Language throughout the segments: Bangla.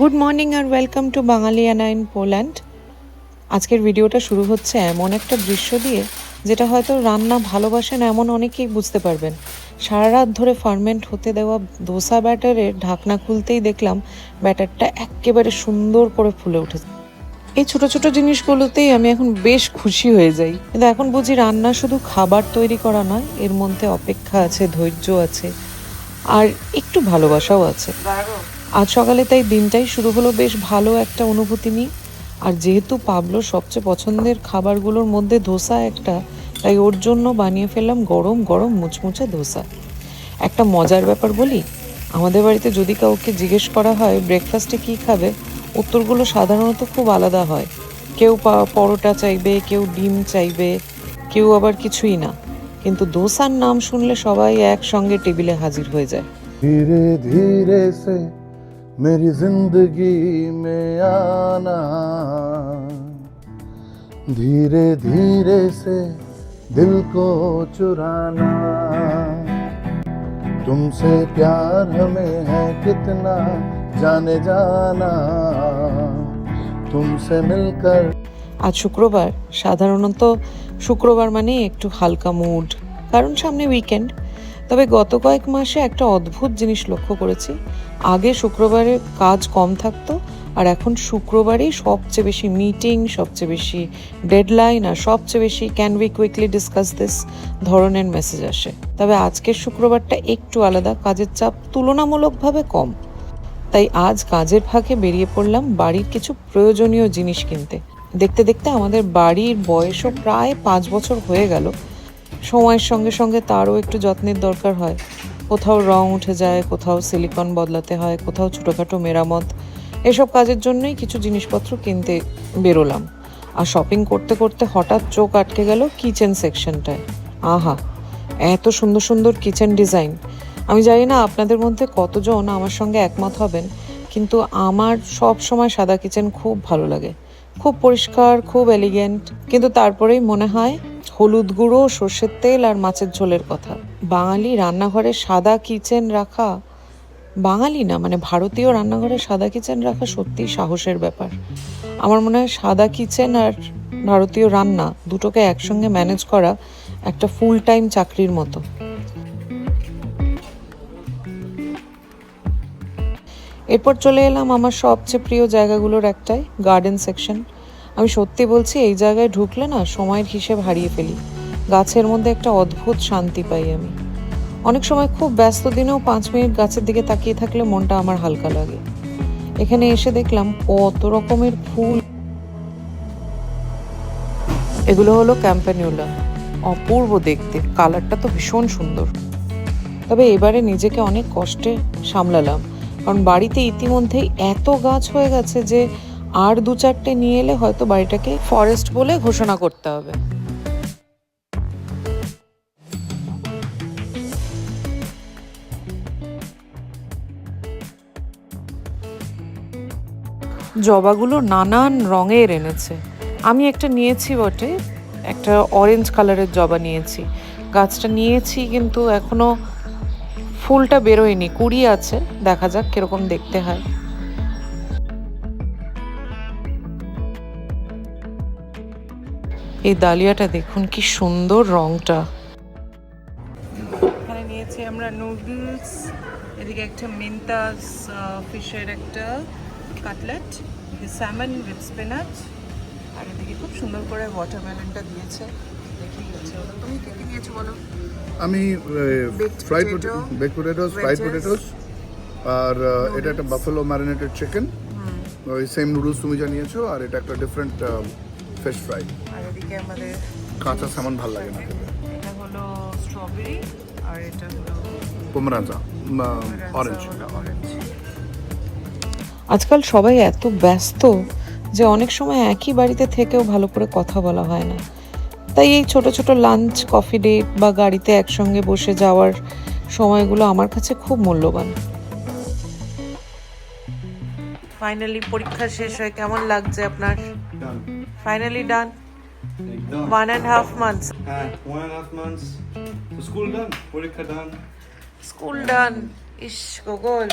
গুড মর্নিং আর welcome to Bangaliyana in Poland. আজকের ভিডিওটা শুরু হচ্ছে এমন একটা দৃশ্য দিয়ে যেটা হয়তো রান্না ভালোবাসেন এমন অনেকেই বুঝতে পারবেন। সারা রাত ধরে ফার্মেন্ট হতে দেওয়া দোসা ব্যাটারের ঢাকনা খুলতেই দেখলাম ব্যাটারটা একেবারে সুন্দর করে ফুলে উঠেছে। এই ছোট ছোট জিনিসগুলোতেই আমি এখন বেশ খুশি হয়ে যাই। কিন্তু এখন বুঝি রান্না শুধু খাবার তৈরি করা নয়, এর মধ্যে অপেক্ষা আছে, ধৈর্য আছে, আর একটু ভালোবাসাও আছে। আজ সকালে তাই দিনটাই শুরু হলো বেশ ভালো একটা অনুভূতি নিয়ে। আর যেহেতু পাবলোর সবচেয়ে পছন্দের খাবারগুলোর মধ্যে ধোসা একটা, তাই ওর জন্য বানিয়ে ফেললাম গরম গরম মুচমুচে ধোসা। একটা মজার ব্যাপার বলি, আমাদের বাড়িতে যদি কাউকে জিজ্ঞেস করা হয় ব্রেকফাস্টে কী খাবে, উত্তরগুলো সাধারণত খুব আলাদা হয়। কেউ পরোটা চাইবে, কেউ ডিম চাইবে, কেউ আবার কিছুই না। কিন্তু দোসার নাম শুনলে সবাই একসঙ্গে টেবিলে হাজির হয়ে যায়। धीरे धीरे से मेरी जिंदगी में आना, धीरे धीरे से दिल को चुराना, तुमसे प्यार हमें है कितना जाने जाना, तुमसे मिलकर। আজ শুক্রবার। সাধারণত শুক্রবার মানে একটু হালকা মুড, কারণ সামনে উইকেন্ড। তবে গত কয়েক মাসে একটা অদ্ভুত জিনিস লক্ষ্য করেছি। আগে শুক্রবারে কাজ কম থাকতো, আর এখন শুক্রবারেই সবচেয়ে বেশি মিটিং, সবচেয়ে বেশি ডেডলাইন, আর সবচেয়ে বেশি can we quickly discuss this ধরনের মেসেজ আসে। তবে আজকের শুক্রবারটা একটু আলাদা, কাজের চাপ তুলনামূলকভাবে কম। তাই আজ কাজের ফাঁকে বেরিয়ে পড়লাম বাড়ির কিছু প্রয়োজনীয় জিনিস কিনতে। দেখতে দেখতে আমাদের বাড়ির বয়সও প্রায় 5 বছর হয়ে গেল। সময়ের সঙ্গে সঙ্গে তারও একটু যত্নের দরকার হয়। কোথাও রং উঠে যায়, কোথাও সিলিকন বদলাতে হয়, কোথাও ছোটোখাটো মেরামত। এসব কাজের জন্যই কিছু জিনিসপত্র কিনতে বেরোলাম। আর শপিং করতে করতে হঠাৎ চোখ আটকে গেল কিচেন সেকশনটায়। আহা, এত সুন্দর সুন্দর কিচেন ডিজাইন! আমি জানি না আপনাদের মধ্যে কতজন আমার সঙ্গে একমত হবেন, কিন্তু আমার সব সময় সাদা কিচেন খুব ভালো লাগে। খুব পরিষ্কার, খুব এলিগেন্ট। কিন্তু তারপরেই মনে হয় হলুদ গুঁড়ো, সর্ষের তেল আর মাছের ঝোলের কথা। বাঙালি রান্নাঘরে সাদা কিচেন রাখা, বাঙালি না মানে ভারতীয় রান্নাঘরে সাদা কিচেন রাখা সত্যিই সাহসের ব্যাপার। আমার মনে হয় সাদা কিচেন আর ভারতীয় রান্না দুটোকে একসঙ্গে ম্যানেজ করা একটা ফুল টাইম চাকরির মতো। এরপর চলে এলাম আমার সবচেয়ে প্রিয় জায়গাগুলোর একটাই, গার্ডেন সেকশন। আমি সত্যি বলছি, এই জায়গায় ঢুকলে না সময়ের হিসেব হারিয়ে ফেলি। গাছের মধ্যে একটা অদ্ভুত শান্তি পাই আমি। অনেক সময় খুব ব্যস্ত দিনেও 5 মিনিট গাছের দিকে তাকিয়ে থাকলে মনটা আমার হালকা লাগে। এখানে এসে দেখলাম কত রকমের ফুল। এগুলো হলো ক্যাম্পানিউলা। অপূর্ব দেখতে, কালারটা তো ভীষণ সুন্দর। তবে এবারে নিজেকে অনেক কষ্টে সামলালাম, কারণ বাড়িতে ইতিমধ্যেই এত গাছ হয়ে গেছে যে আর 2-4টে নিয়ে এলে হয়তো বাড়িটাকে ফরেস্ট বলে ঘোষণা করতে হবে। জবাগুলো নানান রঙের এনেছে। আমি একটা নিয়েছি বটে, একটা অরেঞ্জ কালারের জবা নিয়েছি। গাছটা নিয়েছি কিন্তু এখনো ফুলটা বেরোয়নি, কুড়ি আছে। দেখা যাক কিরকম দেখতে হয়। এই ডালিয়াটা দেখুন কি সুন্দর রংটা। এখানে নিয়েছি আমরা নুডলস, এদিকে একটা মেন্তাস ফিশের একটা কাটলেট, স্যামন উইথ স্পিনাচ, আর এদিকে খুব সুন্দর করে ওয়াটারমেলনটা দিয়েছে। দেখি আছে। তুমি কি কি নিয়েছো বলো? আমি ফ্রাইড পটেটোস, ফ্রাইড পটেটোস, আর এটা একটা বাফেলো ম্যারিনেটেড চিকেন, ওই সেম নুডলস তুমি যা নিয়েছো, আর এটা একটা ডিফারেন্ট ফিশ ফ্রাই। আর এদিকে আমাদের কাঁচা স্যামন ভালো লাগে না খেতে। এটা হলো স্ট্রবেরি, আর এটা হলো পোমেরাঞ্জা, অরেঞ্জ। আজকাল সবাই এত ব্যস্ত যে অনেক সময় একই বাড়িতে থেকেও ভালো করে কথা বলা হয় না। তাই এই ছোট ছোট লাঞ্চ, কফি ডেট বা গাড়িতে একসঙ্গে বসে যাওয়ার সময়গুলো আমার কাছে খুব মূল্যবান। ফাইনালি পরীক্ষা শেষ হয়ে কেমন লাগছে আপনার? ফাইনালি ডান। 1.5 months. 1.5 months. So school done, পরীক্ষা done. স্কুল ডান। ইস গোগল,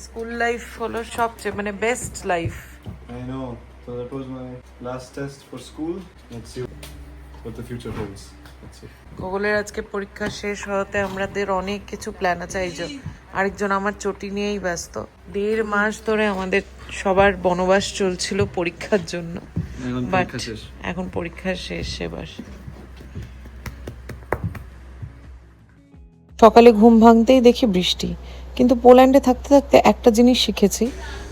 স্কুল লাইফ হলো সবচেয়ে মানে best life. I know. So that was my last test for school. Let's see what the future holds. Let's see. গুগলের আজকে পরীক্ষা শেষ হতে আমাদের অনেক কিছু প্ল্যান আছে। এই যে আরেকজন আমার চটি নিয়েই ব্যস্ত। 1.5 মাস ধরে আমাদের সবার বনবাস চলছিল পরীক্ষার জন্য, বাট এখন পরীক্ষা শেষ এবার। সকালে ঘুম ভাঙতেই দেখি বৃষ্টি, কিন্তু পোল্যান্ডে থাকতে থাকতে একটা জিনিস শিখেছি,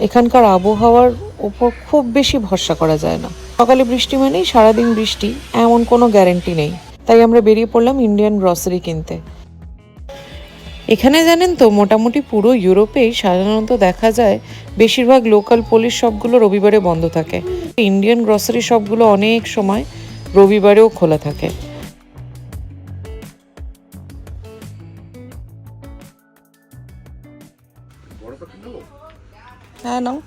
এখানকার আবহাওয়ার ওপর খুব বেশি ভরসা করা যায় না। সকালে বৃষ্টি মানেই সারাদিন বৃষ্টি এমন কোনো গ্যারান্টি নেই। তাই আমরা বেরিয়ে পড়লাম ইন্ডিয়ান গ্রসারি কিনতে। এখানে জানেন তো, মোটামুটি পুরো ইউরোপেই সাধারণত দেখা যায় বেশিরভাগ লোকাল পুলিশ শপগুলো রবিবারে বন্ধ থাকে। ইন্ডিয়ান গ্রসারি শপগুলো অনেক সময় রবিবারেও খোলা থাকে। হ্যাঁ নাও।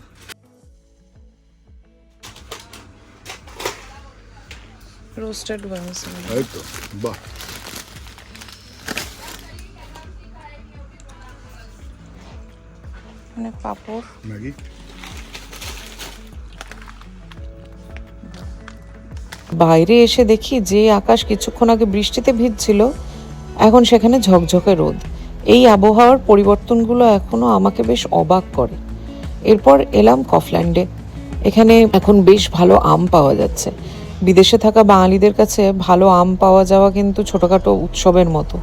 রোস্টেড বানস, এই তো বাহ। মানে পাপড়, ম্যাগি। বাইরে এসে দেখি যে আকাশ কিছুক্ষণ আগে বৃষ্টিতে ভিজছিল এখন সেখানে ঝকঝকে রোদ। এই আবহাওয়ার পরিবর্তনগুলো এখনো আমাকে বেশ অবাক করে। এরপর এলাম কফল্যান্ডে। এখানে এখন বেশ ভালো আম পাওয়া যাচ্ছে। বিদেশে থাকা বাঙালিদের কাছে ভালো আম পাওয়া যাওয়া কিন্তু ছোটখাটো উৎসবের মতো।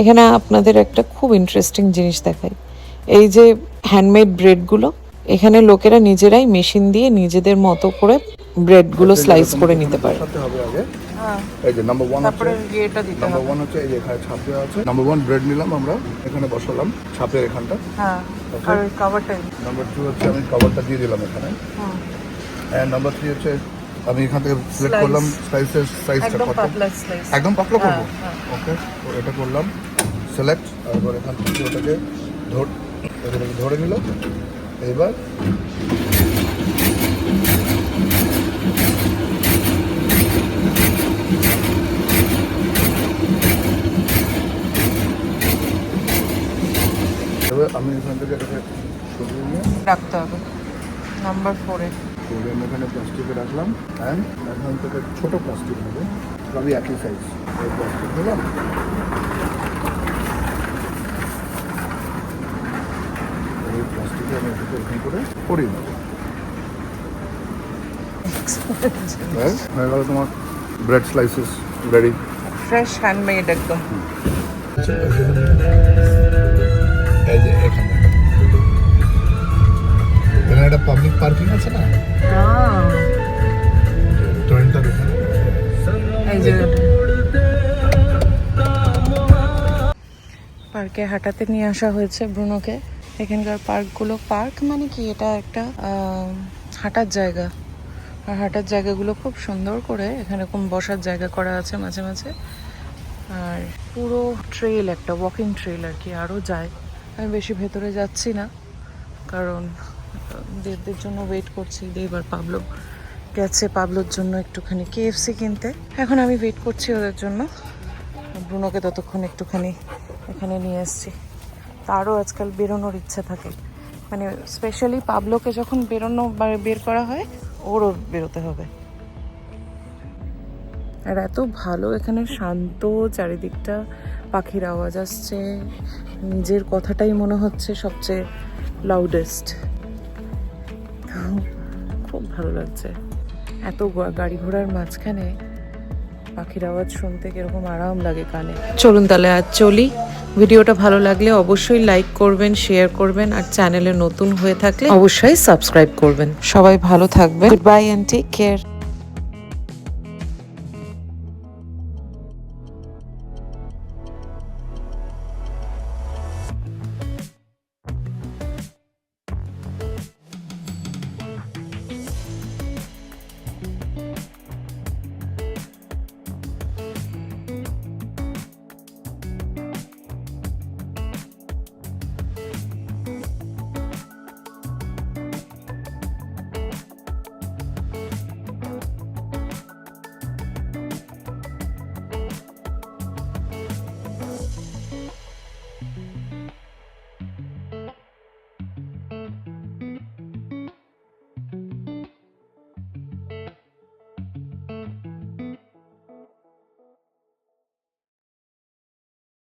এখানে আপনাদের একটা খুব ইন্টারেস্টিং জিনিস দেখাই। এই যে হ্যান্ডমেড ব্রেডগুলো, এখানে লোকেরা নিজেরাই মেশিন দিয়ে নিজেদের মতো করে ব্রেডগুলো স্লাইস করে নিতে পারে। এই যে নাম্বার 1 হচ্ছে, নাম্বার 1 হচ্ছে এই যে এখানে ছাপ দেওয়া আছে। নাম্বার 1 ব্রেড নিলাম আমরা, এখানে বসালাম ছাপের এখানটা। হ্যাঁ, আর কভারটা। নাম্বার 2 হচ্ছে আমি কভারটা দিয়ে দিলাম এখানে। এন্ড নাম্বার 3 হচ্ছে আমি এখান থেকে সিলেক্ট করলাম স্লাইসের সাইজটা একদম কত। পাতলা স্লাইস, একদম পাতলা করব। ওকে, তো এটা করলাম সিলেক্ট, আর এবার এখান থেকে ওটাকে ধরে নিলাম। এবার আমি এখান থেকে এটাকে সরিয়ে নিয়ে রাখতে হবে। নাম্বার 4 এ আমি এখানে প্লাস্টিকে রাখলাম। অ্যান্ড এখান থেকে ছোটো প্লাস্টিক নেবো, সবই একই সাইজ। এই প্লাস্টিক নিলাম, এই প্লাস্টিকে আমি এটাকে এখান করে পরিয়ে নেবো। হয়ে গেল তোমার bread slices ready. Fresh handmade একদম। এই যে এখানে একটা পাবলিক পার্কিং আছে না, ট্রেনটা দেখুন। এই যে পার্কে হাঁটাতে নিয়ে আসা হয়েছে ব্রুনোকে। এখানকার পার্কগুলো, পার্ক মানে কি, এটা একটা হাঁটার জায়গা। আর হাঁটার জায়গাগুলো খুব সুন্দর করে এখানে এরকম বসার জায়গা করা আছে মাঝে মাঝে। আর পুরো ট্রেল, একটা ওয়াকিং ট্রেল আর কি, আরও যায়। আমি বেশি ভেতরে যাচ্ছি না, কারণ দেবদের জন্য ওয়েট করছি। এবার পাবলো গেছে পাবলোর জন্য একটুখানি KFC কিনতে। এখন আমি ওয়েট করছি ওদের জন্য। ব্রুনোকে ততক্ষণ একটুখানি এখানে নিয়ে এসেছি। তারও আজকাল বেরোনোর ইচ্ছা থাকে, মানে স্পেশালি পাবলোকে যখন বের করা হয় ওরও বেরোতে হবে। আর এত ভালো এখানে, শান্ত চারিদিকটা, পাখির আওয়াজ আসছে, নিজের কথাটাই মনে হচ্ছে সবচেয়ে লাউডেস্ট। খুব ভালো লাগছে। এত গাড়ি ঘোড়ার মাঝখানে পাখির আওয়াজ শুনতে কিরকম আরাম লাগে কানে। চলুন তাহলে আজ চলি। ভিডিওটা ভালো লাগলে অবশ্যই লাইক করবেন, শেয়ার করবেন, আর চ্যানেলে নতুন হয়ে থাকলে অবশ্যই সাবস্ক্রাইব করবেন। সবাই ভালো থাকবেন। Good bye and take care.